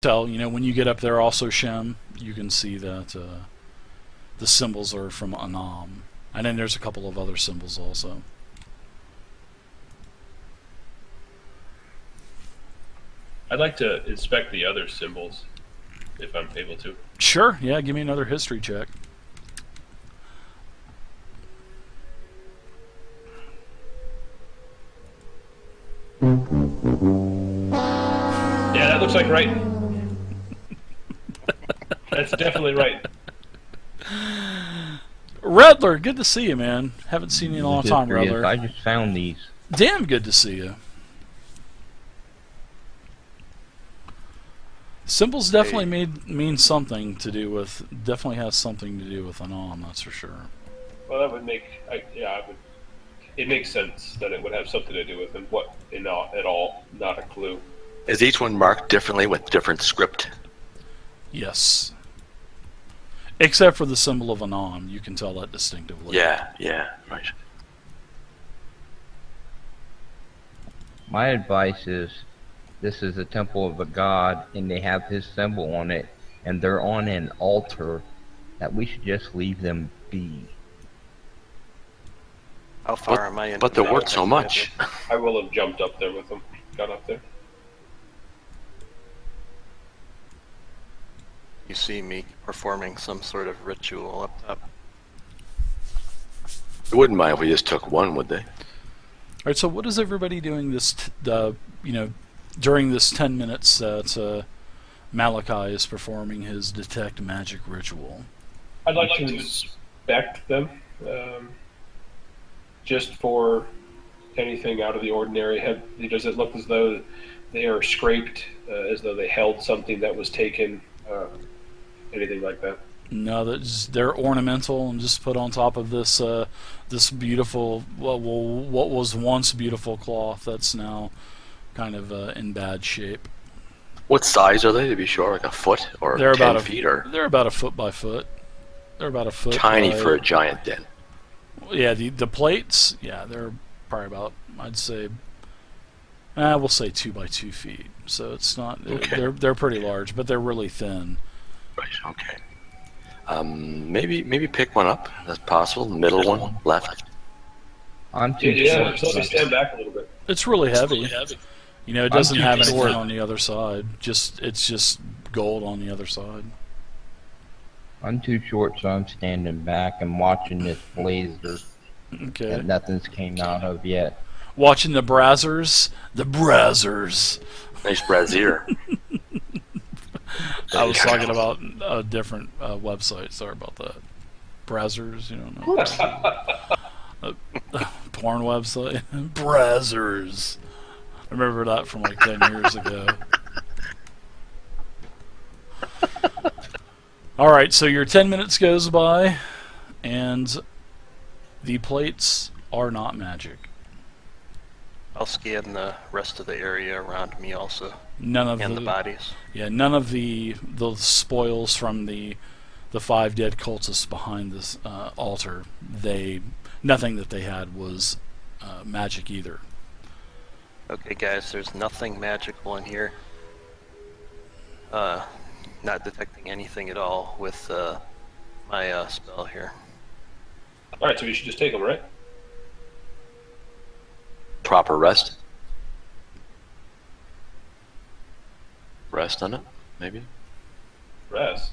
tell, when you get up there also, Shem, you can see that the symbols are from Anam. And then there's a couple of other symbols also. I'd like to inspect the other symbols, if I'm able to. Sure, yeah, give me another history check. Yeah, that looks like right. That's definitely right. Redler, good to see you, man. Haven't seen you in a long time, Redler. I just found these. Damn good to see you. Symbols definitely mean something to do with, definitely has something to do with Anam, that's for sure. Well, that would make, it makes sense that it would have something to do with it. What, at all, not a clue. Is each one marked differently with different script? Yes. Except for the symbol of Anam, you can tell that distinctively. Yeah, right. My advice is, this is a temple of a god, and they have his symbol on it, and they're on an altar, that we should just leave them be. How far am I in? But they're worth so much. I will have jumped up there with them. Got up there. You see me performing some sort of ritual up top. They wouldn't mind if we just took one, would they? Alright, so what is everybody doing this, during this 10 minutes that Malachi is performing his detect magic ritual? I'd like to inspect them, just for anything out of the ordinary. Does it look as though they are scraped, as though they held something that was taken, anything like that? No, they're ornamental and just put on top of this this beautiful, what was once beautiful cloth that's now kind of in bad shape. What size are they, to be sure? Like a foot or They're 10 feet? Or they're about a foot by foot. They're about a foot. Tiny for a giant then. Yeah, the plates, yeah, they're probably about, I'd say, we'll say 2 by 2 feet. So it's not, okay. They're pretty large, but they're really thin. Right, okay. Maybe pick one up. That's possible. Middle one, left. I'm too Yeah, so let me stand back a little bit. It's really heavy. It doesn't have anything on the other side. It's just gold on the other side. I'm too short, so I'm standing back and watching this blazer Okay. that nothing's came out of yet. Watching the brazzers. The brazzers. Nice brazier. I was talking about a different website. Sorry about that. Brazzers, you don't know. Porn website. Brazzers. I remember that from like 10 years ago. Alright, so your 10 minutes goes by, and the plates are not magic. I'll scan the rest of the area around me also. None of and the bodies. Yeah, none of the spoils from the 5 dead cultists behind this altar. Nothing that they had was magic either. Okay, guys, there's nothing magical in here. Not detecting anything at all with my spell here. Alright, so we should just take them, right? Proper rest. Rest on it, maybe? Rest.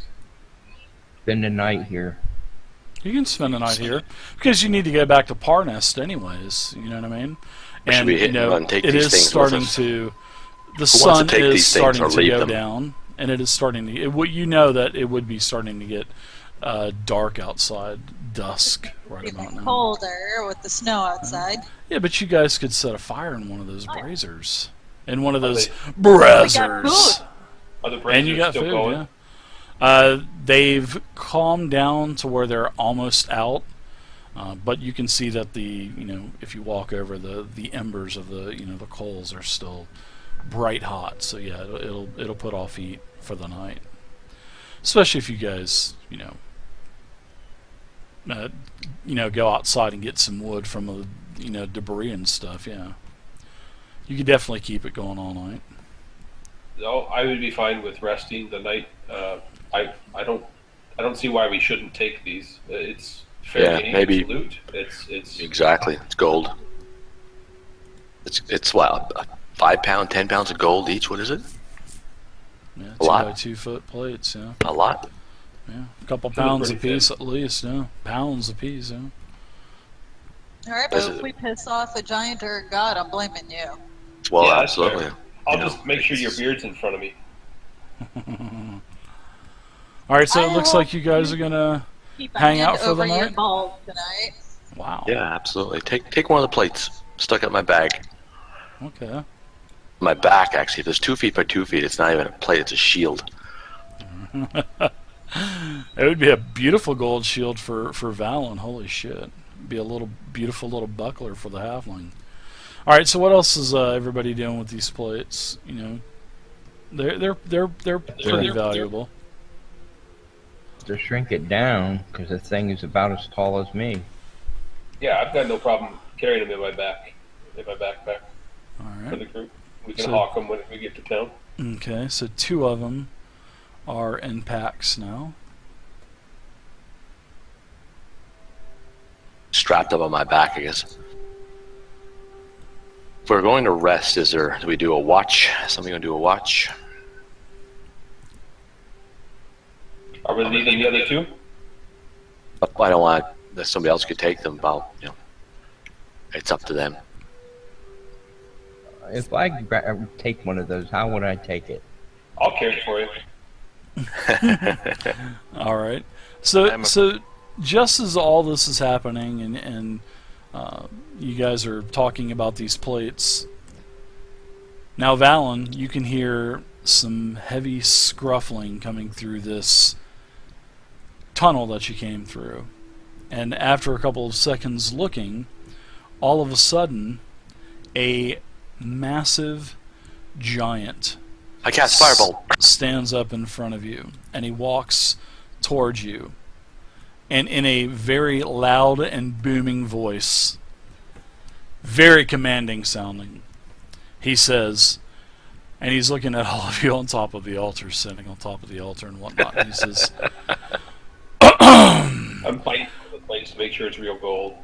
Spend the night here. You can spend the night here because you need to get back to Parnest anyways. You know what I mean? And it is starting to. The sun is starting to go down, and it is starting to. That it would be starting to get dark outside, dusk right about now. Colder with the snow outside. Yeah, but you guys could set a fire in one of those braziers, in one of those braziers. And you got food, going? Yeah. They've calmed down to where they're almost out, but you can see that if you walk over the embers of the coals are still bright hot. So yeah, it'll put off heat for the night, especially if you guys go outside and get some wood from the, debris and stuff. Yeah, you could definitely keep it going all night. No, I would be fine with resting the night. I don't see why we shouldn't take these. It's fairly maybe loot. It's exactly. It's gold. It's what, 5 pound, 10 pounds of gold each. What is it? Yeah, a lot. 2 by 2 foot plates. Yeah. A lot. Yeah, a couple pounds a piece at least. Yeah, pounds a piece. Yeah. All right, but if we piss off a giant or a god, I'm blaming you. Well, yeah, absolutely. I'll just make sure your beard's in front of me. All right, so it looks like you guys are gonna hang out for the night. Tonight. Wow. Yeah, absolutely. Take one of the plates. Stuck up my bag. Okay. My back, actually. If it's 2 feet by 2 feet, it's not even a plate. It's a shield. It would be a beautiful gold shield for Valen. Holy shit! It'd be a little beautiful little buckler for the halfling. All right, so what else is everybody doing with these plates? You know, they're pretty valuable. To shrink it down because the thing is about as tall as me. Yeah, I've got no problem carrying them in my backpack. All right. For the group, we can hawk them when we get to town. Okay, so 2 of them are in packs now. Strapped up on my back, I guess. If we're going to rest, do we do a watch? Somebody gonna do a watch? Are we leaving the other 2? I don't want that somebody else could take them. It's up to them. If I take one of those, how would I take it? I'll carry it for you. All right. So just as all this is happening and you guys are talking about these plates, now Valen, you can hear some heavy scruffling coming through this tunnel that you came through. And after a couple of seconds looking, all of a sudden, a massive giant I cast Fireball. Stands up in front of you, and he walks towards you. And in a very loud and booming voice, very commanding sounding, he says, and he's looking at all of you on top of the altar, sitting on top of the altar and whatnot, and he says, I'm fighting for the place to make sure it's real gold.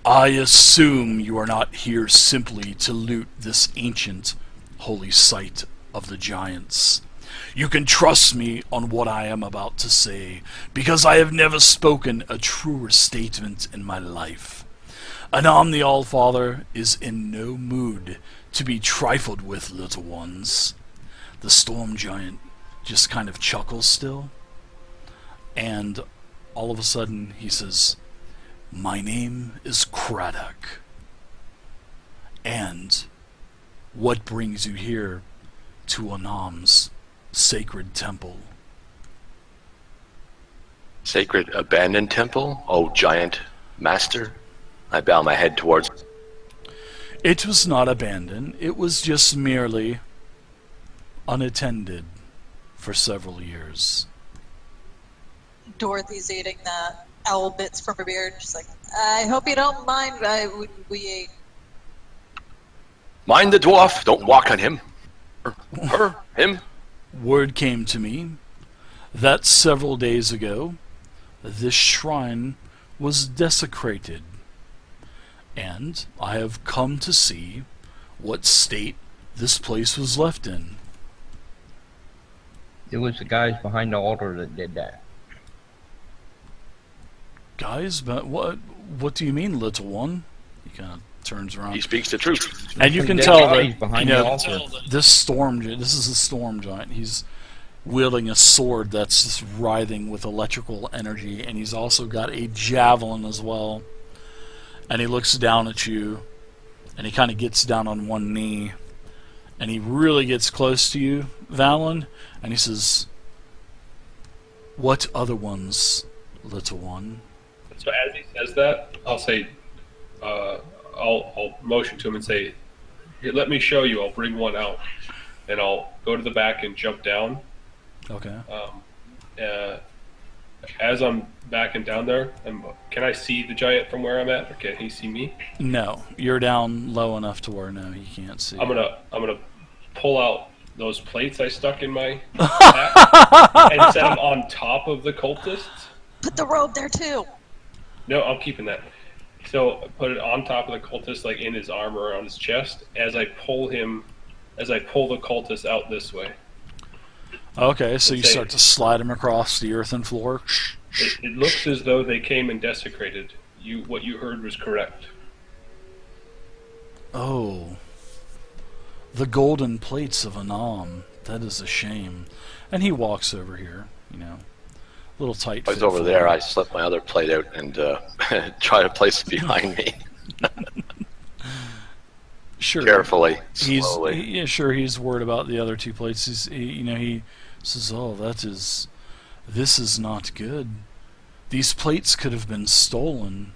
I assume you are not here simply to loot this ancient holy site of the giants. You can trust me on what I am about to say, because I have never spoken a truer statement in my life. Anam the Allfather is in no mood to be trifled with, little ones. The storm giant just kind of chuckles still, and all of a sudden he says, my name is Craddock, and what brings you here to Anam's sacred temple? Sacred abandoned temple? Oh, giant master? I bow my head towards... It was not abandoned. It was just merely unattended for several years. Dorothy's eating the owl bits from her beard. She's like, I hope you don't mind. We ate. Mind the dwarf. Don't walk on him. Her. Him. Word came to me that several days ago this shrine was desecrated, and I have come to see what state this place was left in. It was the guys behind the altar that did that. Guys, but what do you mean, little one? He kind of turns around. He speaks the truth. And you can tell that this is a storm giant. He's wielding a sword that's just writhing with electrical energy, and he's also got a javelin as well. And he looks down at you, and he kind of gets down on one knee, and he really gets close to you, Valen, and he says, "What other ones, little one?" So as he says that, I'll say, I'll motion to him and say, "Here, let me show you." I'll bring one out, and I'll go to the back and jump down. Okay. As I'm backing down there, can I see the giant from where I'm at, or can he see me? No, you're down low enough to where no, he can't see. I'm gonna pull out those plates I stuck in my pack and set them on top of the cultists. Put the robe there too. No, I'm keeping that. So put it on top of the cultist, like in his arm or on his chest, as I pull the cultist out this way. Okay, so you start to slide him across the earthen floor. It looks as though they came and desecrated. What you heard was correct. Oh. The golden plates of Anam. That is a shame. And he walks over here, little tight. I was over there, I slipped my other plate out and try to place it behind me. Sure. Carefully, slowly. He's worried about the other two plates. He says, "Oh, this is not good. These plates could have been stolen.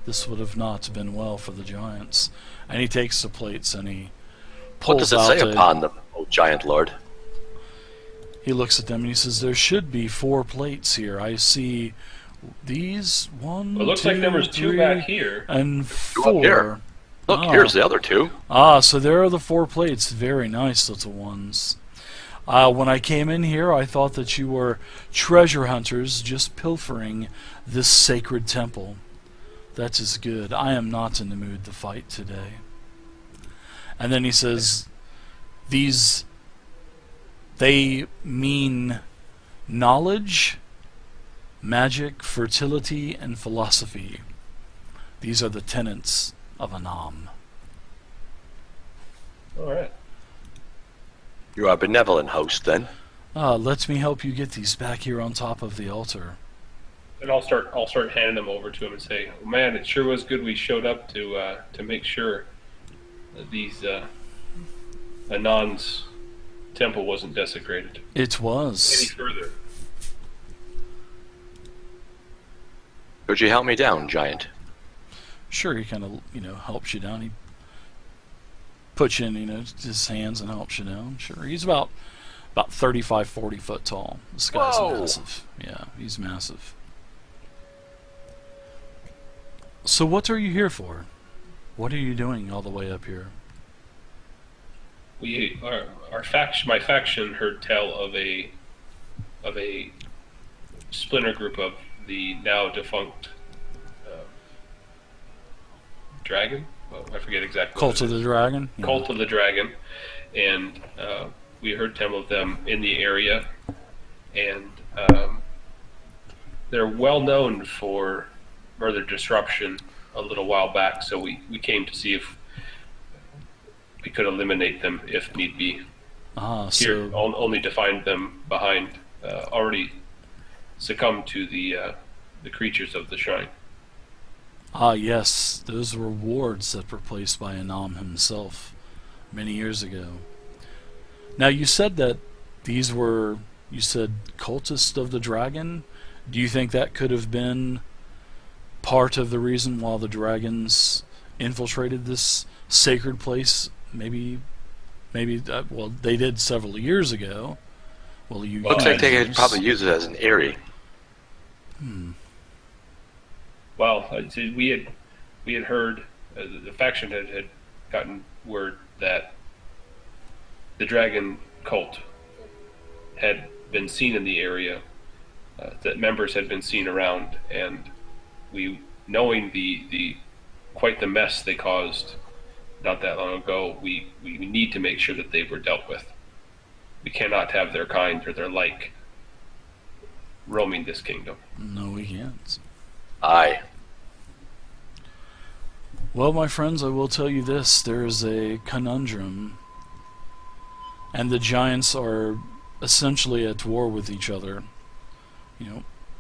This would have not been well for the giants." And he takes the plates and he pulls out. What does it say upon them, O giant lord? He looks at them and he says, "There should be 4 plates here. I see these 1, it looks 2, like there was 2 3, back here and 2 up 4. here. Look, here's the other 2. So there are the 4 plates. Very nice little ones. When I came in here, I thought that you were treasure hunters just pilfering this sacred temple. That is good. I am not in the mood to fight today." And then he says, they mean knowledge, magic, fertility, and philosophy. These are the tenets of Anam. All right. You are a benevolent host, then. Let me help you get these back here on top of the altar. And I'll start handing them over to him and say, oh, "Man, it sure was good we showed up to make sure that these Anan's temple wasn't desecrated." It was. Any further? Could you help me down, giant? Sure, he kind of helps you down. He puts you in his hands and helps you down. Sure, he's about 35, 40 foot tall. This guy's massive. Yeah, he's massive. So what are you here for? What are you doing all the way up here? My faction heard tell of a splinter group of the now defunct dragon. Well, I forget exactly. Cult of the Dragon. Yeah. Cult of the Dragon, and we heard tell of them in the area, and they're well known for murder disruption a little while back. So we came to see if we could eliminate them if need be. Here, only to find them behind, already succumbed to the creatures of the shrine. Yes, those were wards that were placed by Anam himself many years ago. Now, you said that these were, cultists of the dragon. Do you think that could have been part of the reason why the dragons infiltrated this sacred place? Maybe, they did several years ago. Looks like they could probably use it as an eyrie. Well, we had heard, the faction had gotten word that the dragon cult had been seen in the area, that members had been seen around, and knowing the quite the mess they caused not that long ago, we need to make sure that they were dealt with. We cannot have their kind or their like roaming this kingdom. No, we can't. Aye. Well, my friends, I will tell you this. There is a conundrum, and the giants are essentially at war with each other.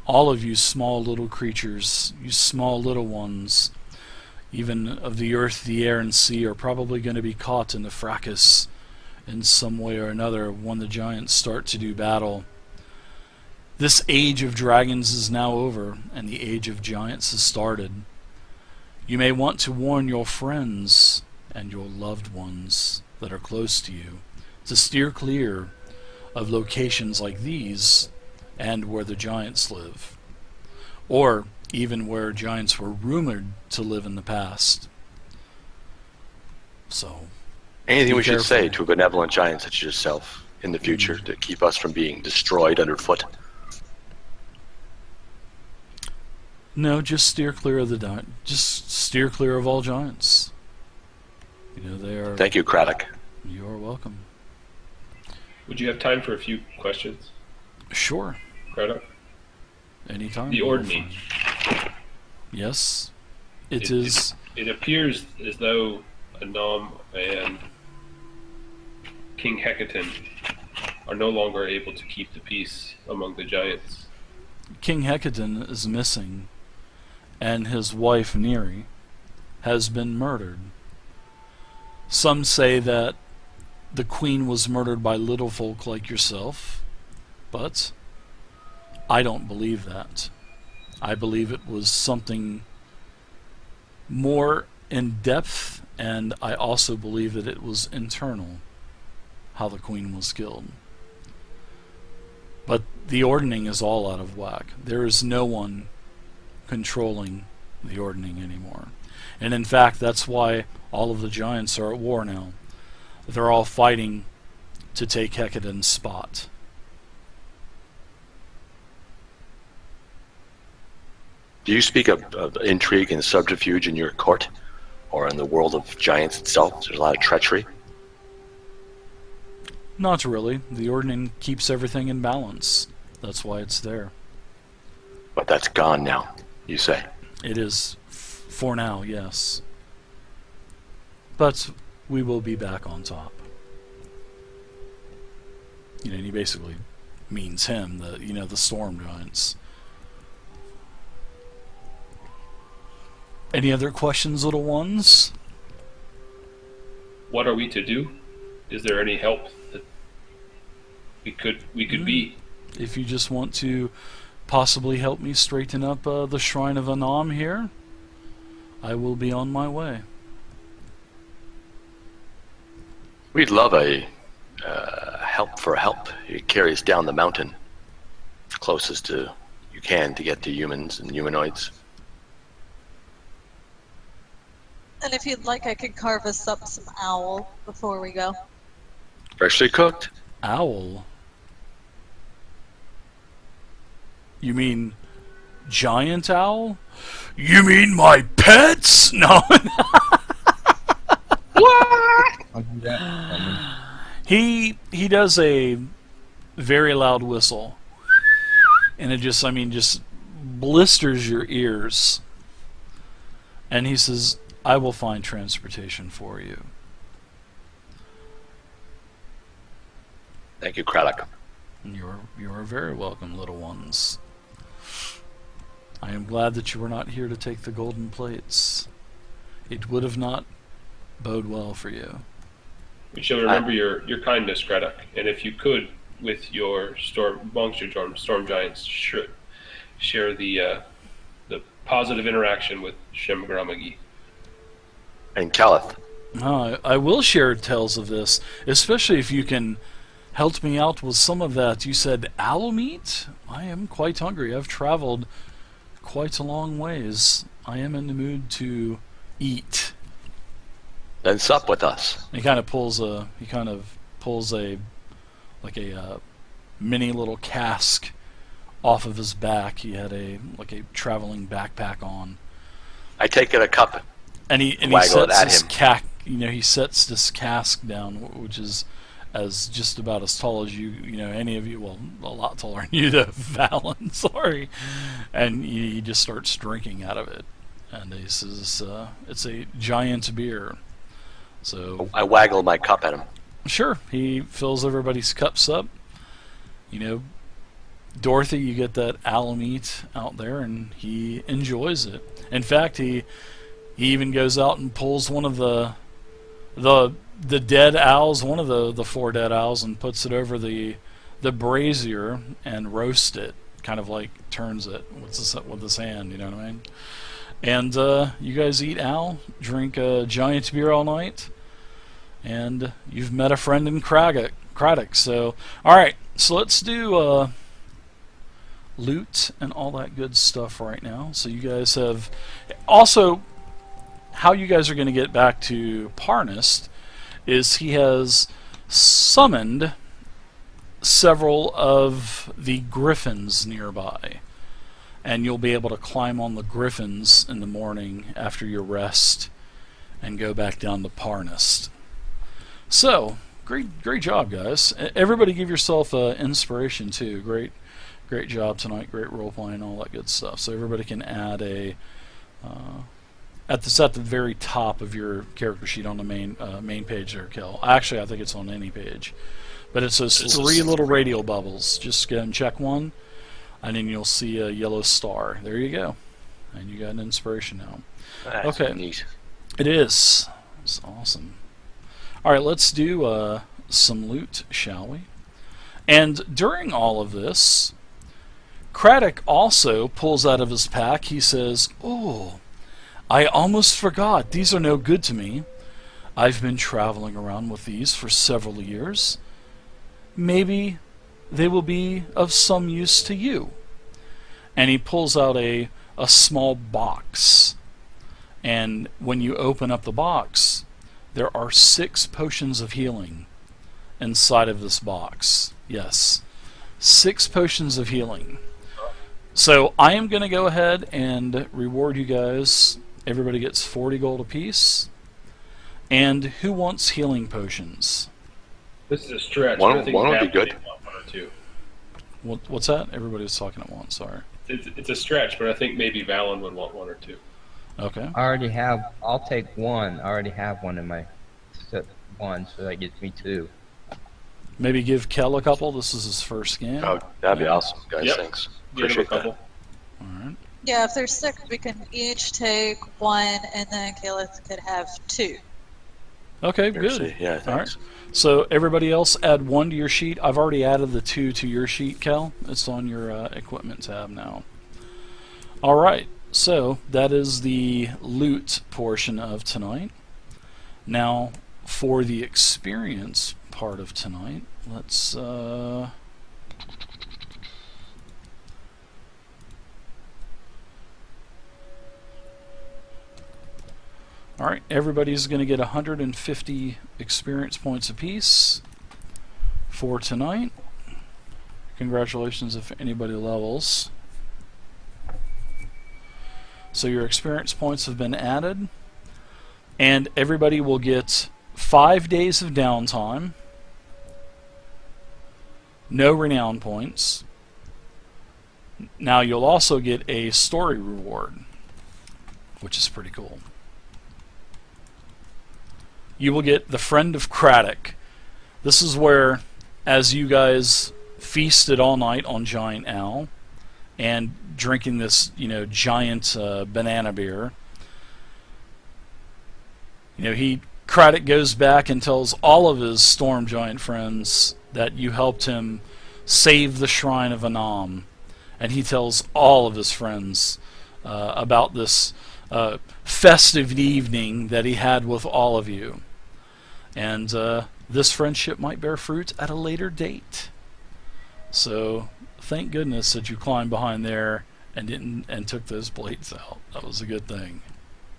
All of you small little creatures, you small little ones, even of the earth, the air, and sea, are probably going to be caught in the fracas in some way or another when the giants start to do battle. This age of dragons is now over, and the age of giants has started. You may want to warn your friends and your loved ones that are close to you to steer clear of locations like these and where the giants live, or even where giants were rumored to live in the past. So, anything we should say to a benevolent giant such as yourself? in the future to keep us from being destroyed underfoot? No, just steer clear of just steer clear of all giants. You know, they are. Thank you, Craddock. You are welcome. Would you have time for a few questions? Sure. Craddock? Anytime. The Ordney. Yes. It is. It appears as though Anam and King Hecaton are no longer able to keep the peace among the giants. King Hecaton is missing, and his wife Neri has been murdered. Some say that the queen was murdered by little folk like yourself, but I don't believe that. I believe it was something more in depth, and I also believe that it was internal, how the queen was killed. But the ordning is all out of whack. There is no one controlling the ordning anymore. And in fact, that's why all of the giants are at war now. They're all fighting to take Hecaton's spot. Do you speak of intrigue and subterfuge in your court, or in the world of giants itself? There's a lot of treachery. Not really. The ordning keeps everything in balance. That's why it's there. But that's gone now, you say? It is, for now, yes. But we will be back on top. You know, and he basically means him, the storm giants. Any other questions, little ones? What are we to do? Is there any help that we could be? If you just want to possibly help me straighten up the Shrine of Anam here, I will be on my way. We'd love a help for help. You carry us down the mountain closest to you can to get to humans and humanoids. And if you'd like, I could carve us up some owl before we go. Freshly cooked. Owl? You mean giant owl? You mean my pets? No. What? I'll do that. He does a very loud whistle, and it just blisters your ears. And he says, "I will find transportation for you." Thank you, Craddock. You are very welcome, little ones. I am glad that you were not here to take the golden plates. It would have not bode well for you. We shall remember your kindness, Craddock, and if you could, with your storm giants, share the positive interaction with Shemgramagi. And Caliph. I will share tales of this, especially if you can help me out with some of that. You said owl meat? I am quite hungry. I've traveled quite a long ways. I am in the mood to eat. Then sup with us. He kind of pulls a mini little cask off of his back. He had a traveling backpack on. I take it a cup. And he sets he sets this cask down, which is as just about as tall as any of you, well, a lot taller than you, though, Valen, sorry. And he just starts drinking out of it. And he says, it's a giant beer. So I waggle my cup at him. Sure, he fills everybody's cups up. Dorothy, you get that owl meat out there, and he enjoys it. In fact, he even goes out and pulls one of the dead owls, one of the 4 dead owls, and puts it over the brazier and roasts it. Kind of like turns it with his hand, you know what I mean? And you guys eat owl, drink giant beer all night, and you've met a friend in Craddock. So, all right, so let's do loot and all that good stuff right now. So you guys have also how you guys are going to get back to Parnast is he has summoned several of the griffins nearby, and you'll be able to climb on the griffins in the morning after your rest and go back down to Parnast. So, great job, guys. Everybody give yourself inspiration, too. Great job tonight, great role-playing, all that good stuff. So everybody can add a... at the very top of your character sheet on the main page there, Kel. Actually, I think it's on any page. But it's those 3 little radio bubbles. Just go and check one, and then you'll see a yellow star. There you go. And you got an inspiration now. That's okay. Neat. It is. It's awesome. Alright, let's do some loot, shall we? And during all of this, Craddock also pulls out of his pack. He says, "Oh, I almost forgot. These are no good to me. I've been traveling around with these for several years. Maybe they will be of some use to you." And he pulls out a small box. And when you open up the box, there are 6 potions of healing inside of this box. Yes, 6 potions of healing. So I am going to go ahead and reward you guys. Everybody gets 40 gold apiece. And who wants healing potions? This is a stretch. One would be good. One or two. What's that? Everybody was talking at once. Sorry. It's a stretch, but I think maybe Valen would want 1 or 2. Okay. I already have. I'll take 1. I already have 1 in my set 1, so that gives me 2. Maybe give Kel a couple. This is his first game. Oh, that'd be awesome, guys. Yep. Thanks. Get him a Appreciate that. couple. All right. Yeah, if there's 6, we can each take 1, and then Caleb could have 2. Okay, Merci. good. Yeah, thanks. All right. So everybody else add 1 to your sheet. I've already added the 2 to your sheet, Kel. It's on your equipment tab now. All right. So that is the loot portion of tonight. Now, for the experience part of tonight, let's... Alright, everybody's going to get 150 experience points apiece for tonight. Congratulations if anybody levels. So your experience points have been added, and everybody will get 5 days of downtime, no renown points. Now you'll also get a story reward, which is pretty cool. You will get the Friend of Craddock. This is where, as you guys feasted all night on Giant Owl and drinking this, giant banana beer, Craddock goes back and tells all of his Storm Giant friends that you helped him save the Shrine of Anam, and he tells all of his friends about this festive evening that he had with all of you. And this friendship might bear fruit at a later date. So thank goodness that you climbed behind there and took those blades out. That was a good thing.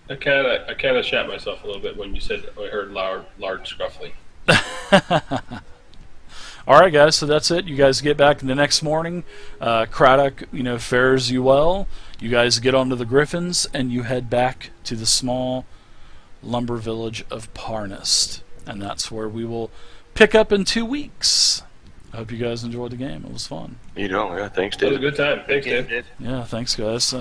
I kind of shat myself a little bit when you said I heard large scruffly. All right, guys. So that's it. You guys get back the next morning. Craddock, fares you well. You guys get onto the Griffins and you head back to the small lumber village of Parnast. And that's where we will pick up in 2 weeks. I hope you guys enjoyed the game. It was fun. Yeah, thanks, Dave. It was a good time. Thanks, Dave. Yeah, thanks, guys.